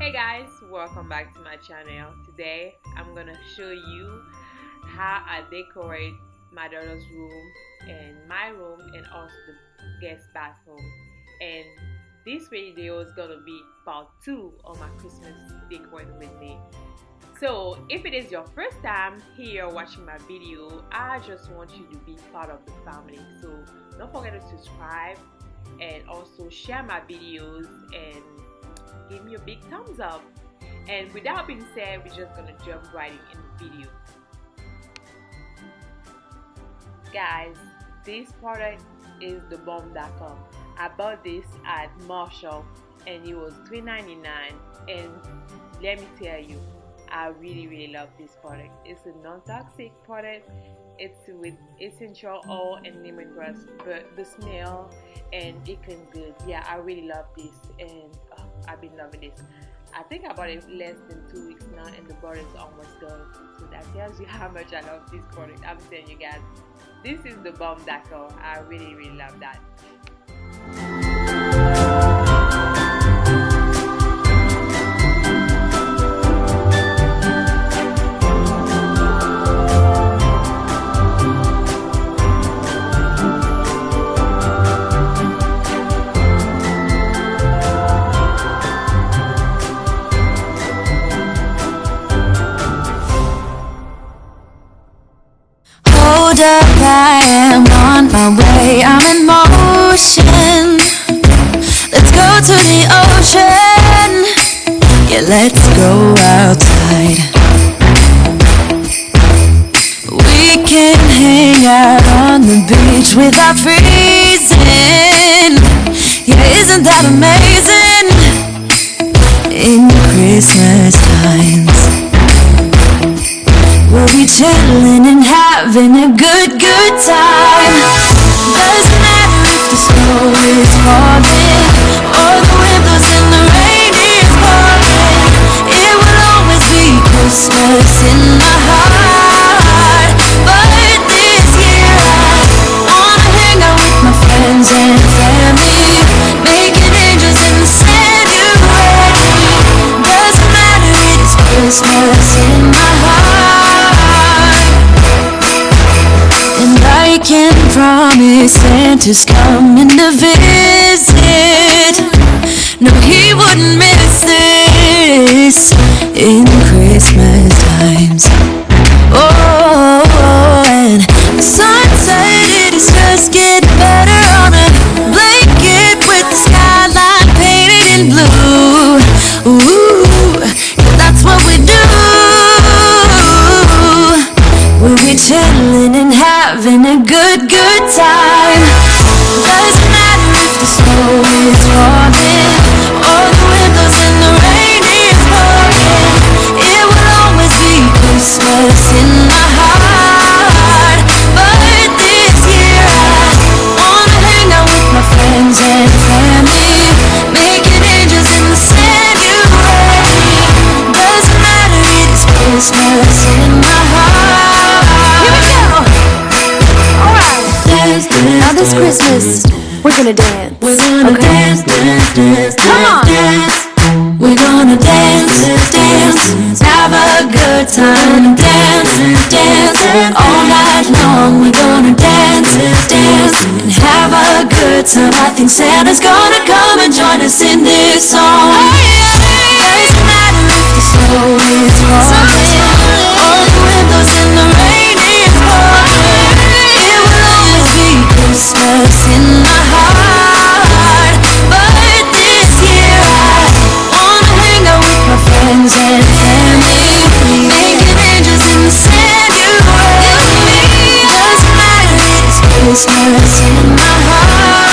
Hey guys, welcome back to my channel. Today I'm gonna show you how I decorate my daughter's room and my room and also the guest bathroom. And this video is gonna be part 2 of my Christmas decorating with me. So if it is your first time here watching my video, I just want you to be part of the family. So don't forget to subscribe and also share my videos and give me a big thumbs up. And with that being said, we're just gonna jump right in the video. Guys, this product is the Bomb Decor. I bought this at Marshall and it was $3.99, and let me tell you, I really love this product. It's a non-toxic product. It's with essential oil and lemongrass, but the smell and it cleans good. Yeah, I really love this, and I've been loving this. I think I bought it less than 2 weeks now and the bottle is almost done. So that tells you how much I love this product. I'm telling you guys, this is the Bomb Decor. I really love that. Hold up, I am on my way, I'm in motion. Let's go to the ocean. Yeah, let's go outside. We can hang out on the beach without freezing. Yeah, isn't that amazing? In Christmas times we'll be chillin' and having a good time. Doesn't matter if the snow is falling or the wind blows and the rain is pouring. It will always be Christmas in my heart. But this year I wanna hang out with my friends and family, making angels in the January. Doesn't matter, it's Christmas in my heart. I can promise Santa's coming to visit. No, he wouldn't miss this in Christmas times. Oh, and the sunset, it is just getting better on a blanket with the skyline painted in blue. Ooh, that's what we do. We'll be chillin' and having a good time. Doesn't matter if the snow is falling or the wind blows and the rain is pouring. It will always be Christmas in my heart. But this year I wanna hang out with my friends and family, making angels in the January. Doesn't matter, it's Christmas in my heart. Now this Christmas, we're gonna dance. We're gonna dance. Come on. We're gonna dance. Have a good time. Dance. All night long. We're gonna dance. And have a good time. I think Santa's gonna come and join us in this song. Doesn't matter if the snow is falling or the wind blows and the rain is pouring. It will always be Christmas in my heart. But this year I wanna hang out with my friends and family, making angels in the January. Doesn't matter, it's Christmas in my heart.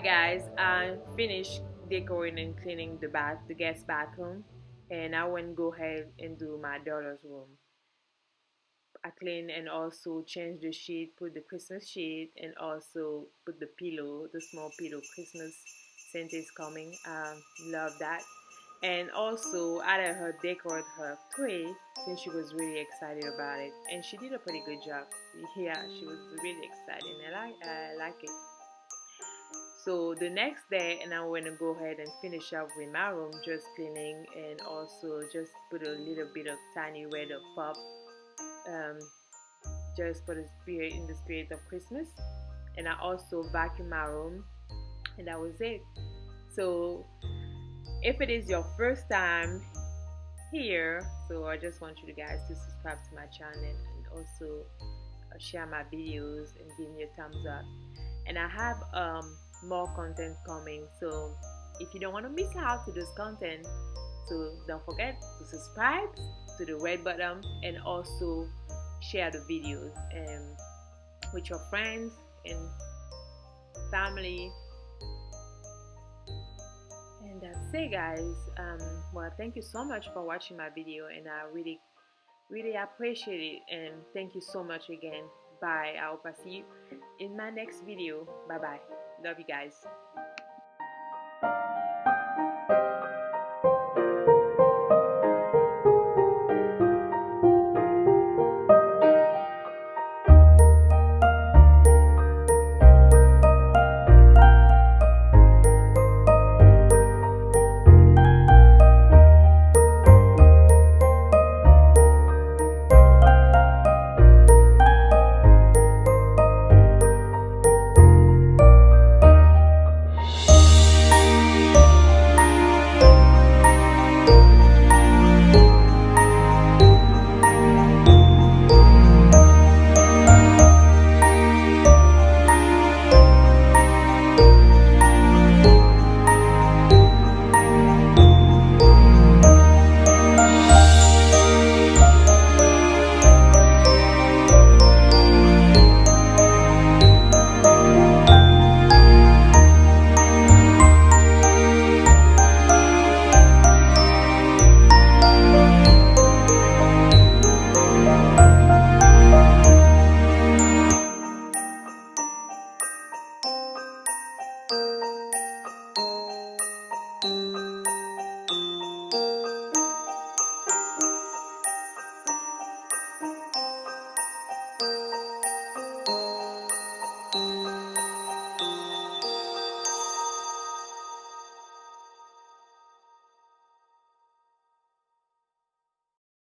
Alright guys, I finished decorating and cleaning the guest bathroom, and I went go ahead and do my daughter's room. I cleaned and also changed the sheet, put the Christmas sheet, and also put the pillow, the small pillow. Christmas Santa is coming. Love that. And also I let her decorate her tree since she was really excited about it, and she did a pretty good job. Yeah, she was really excited, and I like it. So the next day, and I'm going to go ahead and finish up with my room, just cleaning and also just put a little bit of tiny red of pop, um, just for the spirit, in the spirit of Christmas. And I also vacuum my room, and that was it. So if it is your first time here, so I just want you guys to subscribe to my channel and also share my videos and give me a thumbs up. And I have more content coming, so if you don't want to miss out to this content, so don't forget to subscribe to the red button and also share the videos with your friends and family. And that's it guys. Well, thank you so much for watching my video, and I really appreciate it, and thank you so much again. Bye. I hope I see you in my next video. Bye bye. Love you guys.